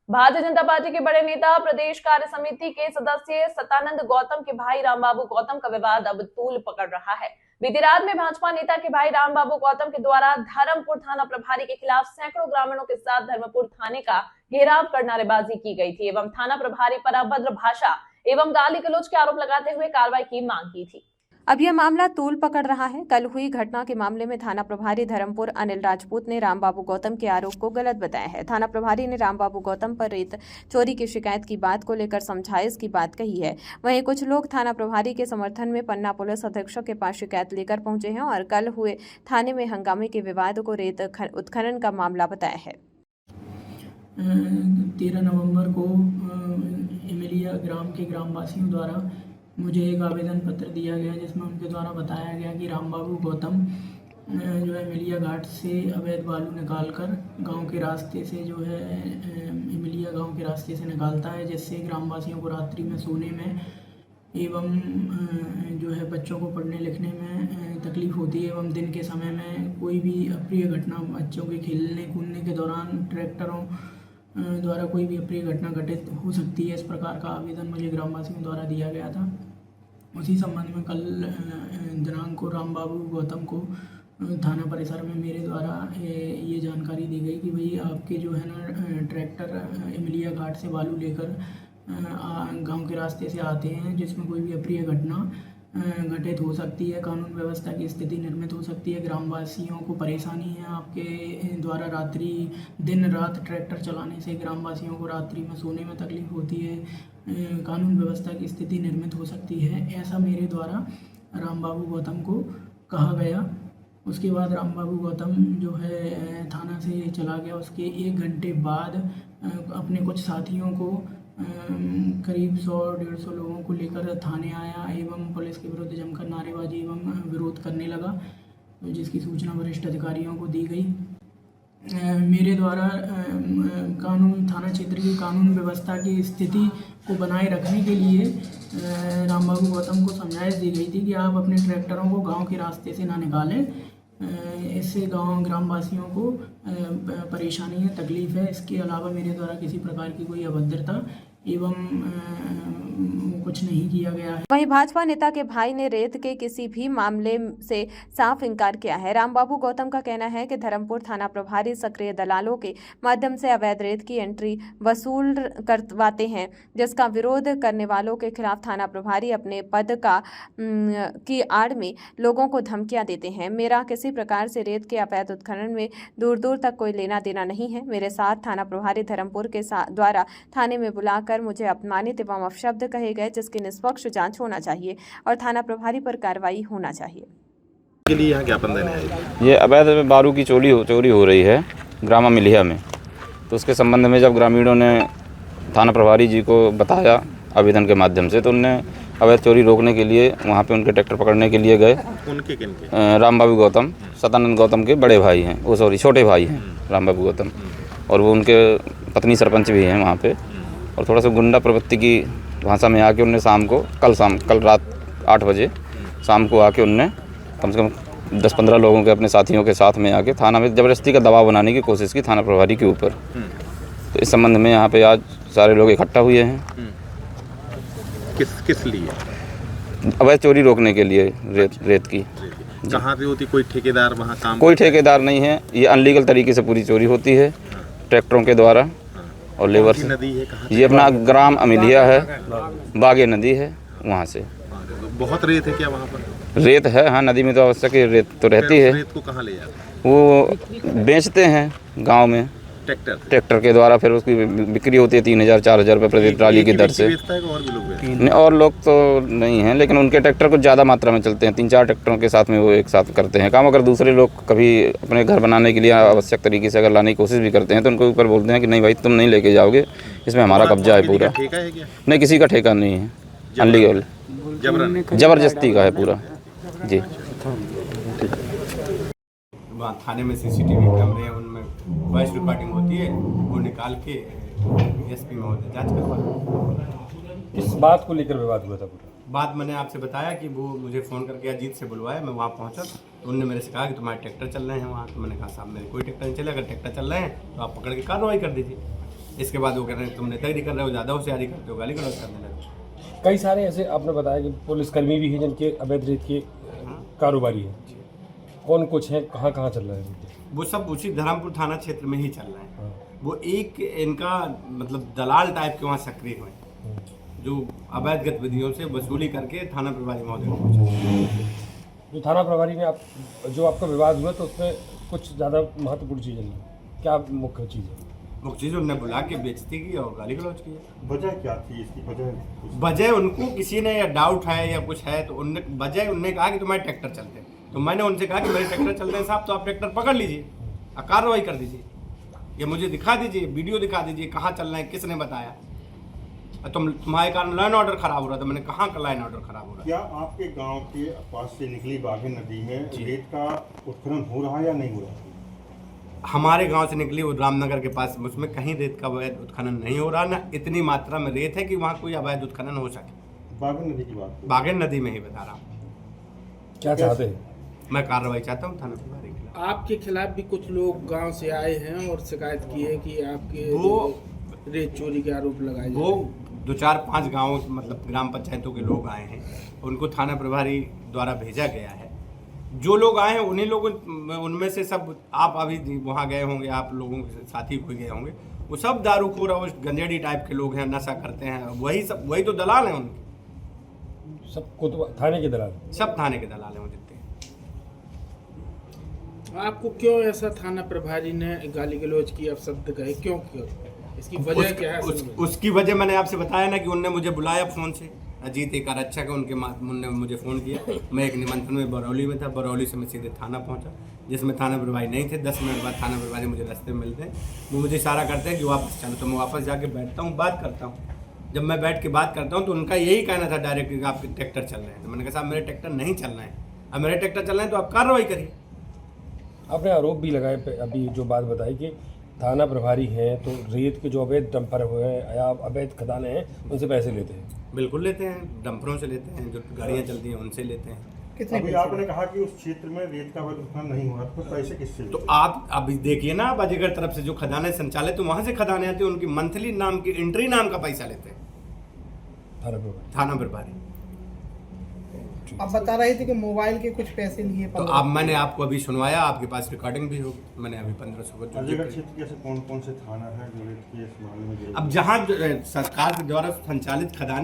Bharatiya Janata party के बड़े नेता प्रदेश कार्य समिति के सदस्य सतानंद गौतम के भाई रामबाबू गौतम का विवाद अब तूल पकड़ रहा है। बीती रात में भाजपा नेता के भाई रामबाबू गौतम के द्वारा धर्मपुर थाना प्रभारी के खिलाफ सैकड़ों ग्रामीणों के साथ धर्मपुर थाने का घेराव कर नारेबाजी की गई थी एवं थाना प्रभारी पर अभद्र भाषा एवं गाली गलौज के आरोप लगाते हुए कार्रवाई की मांग की थी। अब यह मामला तूल पकड़ रहा है। कल हुई घटना के मामले में थाना प्रभारी धर्मपुर अनिल राजपूत ने रामबाबू गौतम के आरोप को गलत बताया है। थाना प्रभारी ने रामबाबू गौतम पर रेत चोरी की शिकायत की बात को लेकर समझाइश की बात कही है। वहीं कुछ लोग थाना प्रभारी के समर्थन में पन्ना पुलिस अधीक्षक के पास शिकायत लेकर पहुंचे हैं और कल हुए थाने में हंगामे के विवाद को रेत उत्खनन का मामला बताया है। 13 नवंबर को इमलिया ग्राम के ग्रामवासियों द्वारा मुझे एक आवेदन पत्र दिया गया जिसमें उनके द्वारा बताया गया कि रामबाबू गौतम जो है इमलिया घाट से अवैध बालू निकालकर गांव के रास्ते से जो है इमलिया गांव के रास्ते से निकालता है, जिससे ग्रामवासियों को रात्रि में सोने में एवं जो है बच्चों को पढ़ने लिखने में तकलीफ़ होती है एवं दिन के समय में कोई भी अप्रिय घटना बच्चों के खेलने कूदने के दौरान ट्रैक्टरों द्वारा कोई भी अप्रिय घटना घटित हो सकती है। इस प्रकार का आवेदन मुझे ग्रामवासियों द्वारा दिया गया था। उसी संबंध में कल दिनांक को रामबाबू गौतम को थाना परिसर में मेरे द्वारा ये जानकारी दी गई कि भाई आपके जो है ना ट्रैक्टर इमलिया घाट से बालू लेकर गांव के रास्ते से आते हैं, जिसमें कोई भी अप्रिय घटना घटित हो सकती है, कानून व्यवस्था की स्थिति निर्मित हो सकती है, ग्रामवासियों को परेशानी है। आपके द्वारा रात्रि दिन रात ट्रैक्टर चलाने से ग्रामवासियों को रात्रि में सोने में तकलीफ होती है, कानून व्यवस्था की स्थिति निर्मित हो सकती है, ऐसा मेरे द्वारा रामबाबू गौतम को कहा गया। उसके बाद रामबाबू गौतम जो है थाना से चला गया। उसके 1 घंटे बाद अपने कुछ साथियों को करीब 100-150 लोगों को लेकर थाने आया एवं पुलिस के विरुद्ध जमकर नारेबाजी एवं विरोध करने लगा, जिसकी सूचना वरिष्ठ अधिकारियों को दी गई। मेरे द्वारा कानून थाना क्षेत्र की कानून व्यवस्था की स्थिति को बनाए रखने के लिए रामबाबू गौतम को समझाइश दी गई थी कि आप अपने ट्रैक्टरों को गांव के रास्ते से ना निकालें, इससे ग्रामवासियों को परेशानी है, तकलीफ़ है। इसके अलावा मेरे द्वारा किसी प्रकार की कोई अभद्रता एवं कुछ नहीं किया गया है। वहीं भाजपा नेता के भाई ने रेत के किसी भी मामले से साफ इनकार किया है। रामबाबू गौतम का कहना है कि धर्मपुर थाना प्रभारी सक्रिय दलालों के माध्यम से अवैध रेत की एंट्री वसूल करवाते हैं, जिसका विरोध करने वालों के खिलाफ थाना प्रभारी अपने पद की आड़ में लोगों को धमकियां देते हैं। मेरा किसी प्रकार से रेत के अवैध उत्खनन में दूर दूर तक कोई लेना देना नहीं है। मेरे साथ थाना प्रभारी धर्मपुर के द्वारा थाने में बुलाकर मुझे अपमानित एवं अपशब्द कहे गए, जिसकी निष्पक्ष जांच होना चाहिए और थाना प्रभारी पर कार्रवाई होना चाहिए। के लिए यहाँ ज्ञापन देने आए। ये अवैध बालू की चोरी हो रही है ग्रामा मिलिया में, तो उसके संबंध में जब ग्रामीणों ने थाना प्रभारी जी को बताया आवेदन के माध्यम से, तो उनने अवैध चोरी रोकने के लिए वहाँ पे उनके ट्रैक्टर पकड़ने के लिए गए। उनके किनके? रामबाबू गौतम सतानंद गौतम के बड़े भाई हैं, वो सॉरी छोटे भाई हैं रामबाबू गौतम, और वो उनके पत्नी सरपंच भी हैं वहाँ पे। और थोड़ा सा गुंडा प्रवृत्ति की भाषा में आके उनने कल रात 8 बजे शाम को आके उनने कम से कम 10-15 लोगों के अपने साथियों के साथ में आके थाना में ज़बरदस्ती का दबाव बनाने की कोशिश की थाना प्रभारी के ऊपर। तो इस संबंध में यहाँ पे आज सारे लोग इकट्ठा हुए हैं। किस लिए? अवैध चोरी रोकने के लिए रेत की। कहाँ पे होती? कोई ठेकेदार वहाँ काम? कोई ठेकेदार नहीं है, ये अनलीगल तरीके से पूरी चोरी होती है ट्रैक्टरों के द्वारा और लेबर से। नदी है कहाँ? ये अपना ग्राम अमिलिया है, बागे नदी है, वहाँ से। बहुत रेत है क्या वहाँ पर? रेत है, हाँ, नदी में तो आवश्यक रेत तो रहती है। रेत को कहाँ ले जाते? वो बेचते हैं गांव में ट्रैक्टर के द्वारा, फिर उसकी बिक्री होती है 3,000-4,000 रुपये प्रति ट्राली की दर से। नहीं, और लोग तो नहीं हैं, लेकिन उनके ट्रैक्टर कुछ ज़्यादा मात्रा में चलते हैं। 3-4 ट्रैक्टरों के साथ में वो एक साथ करते हैं काम। अगर दूसरे लोग कभी अपने घर बनाने के लिए आवश्यक तरीके से अगर लाने की कोशिश भी करते हैं तो उनके ऊपर बोलते हैं कि नहीं भाई तुम नहीं लेके जाओगे, इसमें हमारा कब्जा है पूरा। नहीं, किसी का ठेका नहीं है, अनलीगल जबरदस्ती का है पूरा जी। वहाँ थाने में सीसीटीवी कैमरे हैं, उनमें वॉइस रिकॉर्डिंग होती है, वो निकाल के एसपी महोदय जांच करवा। इस बात को लेकर विवाद हुआ था पूरा? बात मैंने आपसे बताया कि वो मुझे फ़ोन करके अजीत से बुलवाया, मैं वहाँ पहुँचा तो उन्होंने मेरे से कहा कि तुम्हारे ट्रैक्टर चल रहे हैं वहाँ। तो मैंने कहा साहब मेरे कोई ट्रैक्टर नहीं चले, अगर ट्रैक्टर चल रहे हैं तो आप पकड़ के कार्रवाई कर दीजिए। इसके बाद वो कह रहे हैं तुम नेतागिरी कर रहे हो, ज़्यादा होशियारी करते हो, गाली गलौज करने लगे। कई सारे ऐसे आपने बताया कि पुलिसकर्मी भी हैं जिनके अवैध रेत के कारोबारी हैं। कौन कुछ हैं, कहाँ कहाँ चल रहा है? वो सब उसी धर्मपुर थाना क्षेत्र में ही चल रहे हैं। हाँ। वो एक इनका मतलब दलाल टाइप के वहाँ सक्रिय हुए, जो अवैध गतिविधियों से वसूली करके थाना प्रभारी महोदय को पहुंचे। जो थाना प्रभारी ने जो आपका विवाद हुआ तो उसमें कुछ ज़्यादा महत्वपूर्ण चीज़ें नहीं, क्या मुख्य चीज़ है? मुख्य चीज़ उनने बुला के बेइज्जती की और गाली गलौज की। वजह क्या थी इसकी? वजह उनको किसी ने या डाउट है या कुछ है तो उनने कहा कि तुम्हारे ट्रैक्टर चलते हैं, तो मैंने उनसे कहा कि मेरे ट्रैक्टर चलते हैं साहब, तो आप ट्रैक्टर पकड़ लीजिए और कार्रवाई कर दीजिए, या मुझे दिखा दीजिए, वीडियो दिखा दीजिए कहाँ चल रहे हैं, किसने बताया। तुम्हारे कारण लाइन ऑर्डर खराब हो रहा था। मैंने कहाँ का लाइन ऑर्डर खराब हो रहा है? क्या आपके गांव के पास से निकली बाघे नदी में रेत का उत्खनन हो रहा है या नहीं हो रहा है? हमारे गांव से निकली वो रामनगर के पास, उसमें कहीं रेत का अवैध उत्खनन नहीं हो रहा, ना इतनी मात्रा में रेत है कि वहाँ कोई अवैध उत्खनन हो सके। बाघे नदी की बात? बागेन नदी में ही बता रहा हूँ। क्या चाहते हैं? मैं कार्रवाई चाहता हूँ थाना प्रभारी के खिलाफ। आपके खिलाफ भी कुछ लोग गांव से आए हैं और शिकायत की है कि आपके वो रेत चोरी के आरोप लगाए जा वो रहे हैं। 2-4-5 गाँव मतलब ग्राम पंचायतों के लोग आए हैं, उनको थाना प्रभारी द्वारा भेजा गया है। जो लोग आए हैं उन्हीं लोगों उनमें से सब आप अभी वहाँ गए होंगे, आप लोगों के साथी कोई गए होंगे, वो सब दारूखोर और गंजेड़ी टाइप के लोग हैं, नशा करते हैं, वही तो दलाल हैं उनके। सब कोतवाल थाने के दलाल? सब थाने के दलाल हैं वो जितने। आपको क्यों ऐसा थाना प्रभारी ने गाली गलौज की, अपशब्द कहे, क्यों इसकी वजह क्या है? उसकी वजह मैंने आपसे बताया ना कि उनने मुझे बुलाया फ़ोन से, अजीत एक अच्छा का उनने मुझे फ़ोन किया। मैं एक निमंत्रण में बरौली में था, बरौली से मैं सीधे थाना पहुंचा, जिसमें थाना प्रभारी नहीं थे। 10 मिनट बाद थाना प्रभारी मुझे रास्ते में मिलते हैं, वो मुझे इशारा करते हैं कि वापस चलो, तो मैं वापस जाके बैठता हूँ, बात करता हूँ। जब मैं बैठ के बात करता हूँ तो उनका यही कहना था डायरेक्ट कि आपके ट्रैक्टर चल रहे हैं। तो मैंने कहा साहब मेरे ट्रैक्टर नहीं चल रहे हैं, अब मेरे ट्रैक्टर चल रहे हैं तो आप कार्रवाई करिए। आपने आरोप भी लगाए अभी जो बात बताई कि थाना प्रभारी हैं तो रेत के जो अवैध डंपर हुए हैं या अवैध खदानें हैं उनसे पैसे लेते हैं। बिल्कुल लेते हैं, डंपरों से लेते हैं, जो गाड़ियाँ चलती हैं उनसे लेते हैं। अभी आपने कहा कि उस क्षेत्र में रेत का अवैध उत्खनन नहीं हुआ, तो पैसे किससे? तो आप अभी देखिए ना, आप अजगर तरफ से जो खदानें संचालित, तो वहाँ से खदानें आती हैं, उनकी मंथली नाम की एंट्री नाम का पैसा लेते हैं थाना प्रभारी। आप बता रहे थे कि मोबाइल के कुछ पैसे लिए। तो अब मैंने आपको अभी सुनवाया, आपके पास रिकॉर्डिंग भी होगी। मैंने अभी 1500 को अजगर क्षेत्र के कौन कौन से थाना है जो रेत के इस मामले में? अब जहाँ सरकार के द्वारा संचालित खदानें